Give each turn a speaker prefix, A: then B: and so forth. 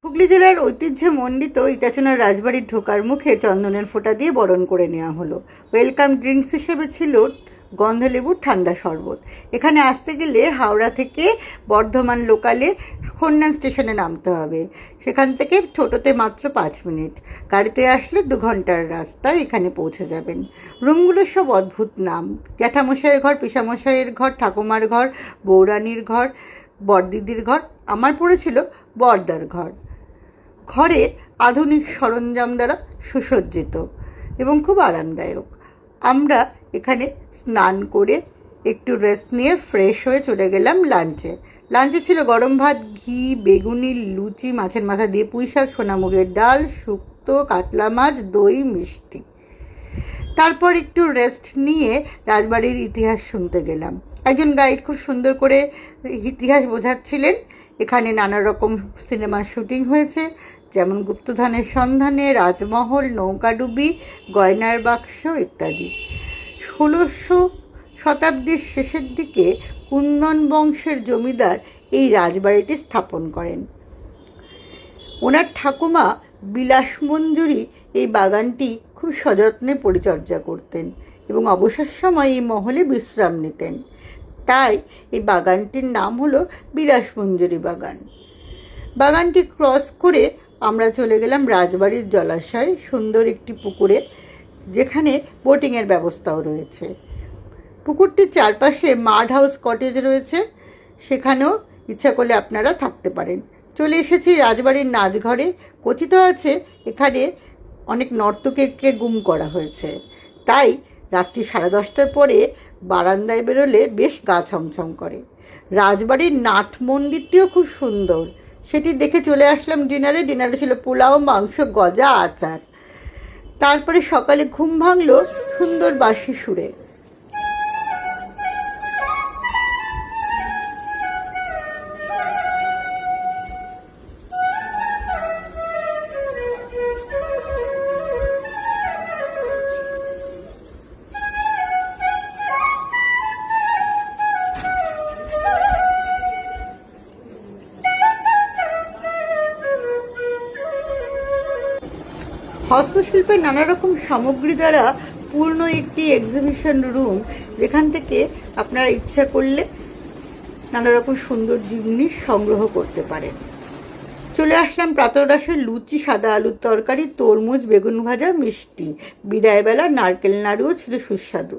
A: হুগলি জেলার ঐতিহ্যমণ্ডিত ইটাচনার রাজবাড়ির ঢোকার মুখে চন্দনের ফোঁটা দিয়ে বরণ করে নেওয়া হলো। ওয়েলকাম ড্রিঙ্কস হিসেবে ছিল গন্ধলেবুর ঠান্ডা শরবত। এখানে আসতে গেলে হাওড়া থেকে বর্ধমান লোকালে খন্না স্টেশনে নামতে হবে। সেখান থেকে টোটোতে মাত্র 5 মিনিট, গাড়িতে আসলে 2 ঘন্টার রাস্তায় এখানে পৌঁছে যাবেন। রুমগুলোর সব অদ্ভুত নাম: জ্যাঠামশাইয়ের ঘর, পিসামশাইয়ের ঘর, ঠাকুমার ঘর, বৌরানির ঘর, বড়দিদির ঘর। আমার পড়েছিল বড়দার ঘর। ঘরে আধুনিক সরঞ্জাম দ্বারা সুসজ্জিত এবং খুব আরামদায়ক। আমরা এখানে স্নান করে একটু রেস্ট নিয়ে ফ্রেশ হয়ে চলে গেলাম লাঞ্চে ছিল গরম ভাত, ঘি, বেগুনি, লুচি, মাছের মাথা দিয়ে পুঁই শাক, সোনামুগের ডাল, শুক্তো, কাতলা মাছ, দই, মিষ্টি। তারপর একটু রেস্ট নিয়ে রাজবাড়ির ইতিহাস শুনতে গেলাম। একজন গাইড খুব সুন্দর করে ইতিহাস বোঝাচ্ছিলেন। এখানে নানা রকম সিনেমার শুটিং হয়েছে, যেমন গুপ্তধনের সন্ধানে, রাজমহল, নৌকাডুবি, গয়নার বাক্স ইত্যাদি। 1600 শতাব্দীর শেষের দিকে কুন্দন বংশের জমিদার এই রাজবাড়িটি স্থাপন করেন। ওনার ঠাকুমা বিলাসমঞ্জুরি এই বাগানটি খুব সযত্নে পরিচর্যা করতেন এবং অবসর সময় এই মহলে বিশ্রাম নিতেন। তাই এই বাগানটির নাম হলো বিলাসমঞ্জুরি বাগান। বাগানটি ক্রস করে আমরা চলে গেলাম রাজবাড়ির জলাশয়, সুন্দর একটি পুকুরে, যেখানে বোটিংয়ের ব্যবস্থাও রয়েছে। পুকুরটির চারপাশে মাড হাউস কটেজ রয়েছে, সেখানেও ইচ্ছা করলে আপনারা থাকতে পারেন। চলে এসেছি রাজবাড়ির নাচঘরে। কথিত আছে এখানে অনেক নর্তকীকে গুম করা হয়েছে, তাই রাত্রি 10:30টার পরে বারান্দায় বেরোলে বেশ গা ছমছম করে। রাজবাড়ির নাট মন্দিরটিও খুব সুন্দর, সেটি দেখে চলে আসলাম ডিনারে ছিল পোলাও, মাংস, গজা, আচার। তারপরে সকালে ঘুম ভাঙল সুন্দর বাঁশি সুরে। হস্তশিল্পের নানা রকম সামগ্রী দ্বারা পূর্ণ একটি এক্সিবিশন রুম, যেখান থেকে আপনারা ইচ্ছা করলে নানা রকম সুন্দর জিনিস সংগ্রহ করতে পারেন। চলে আসলাম প্রাতরাশে। লুচি, সাদা আলুর তরকারি, তরমুজ, বেগুন ভাজা, মিষ্টি। বিদায়বেলা নারকেল নাড়ুও ছিল সুস্বাদু।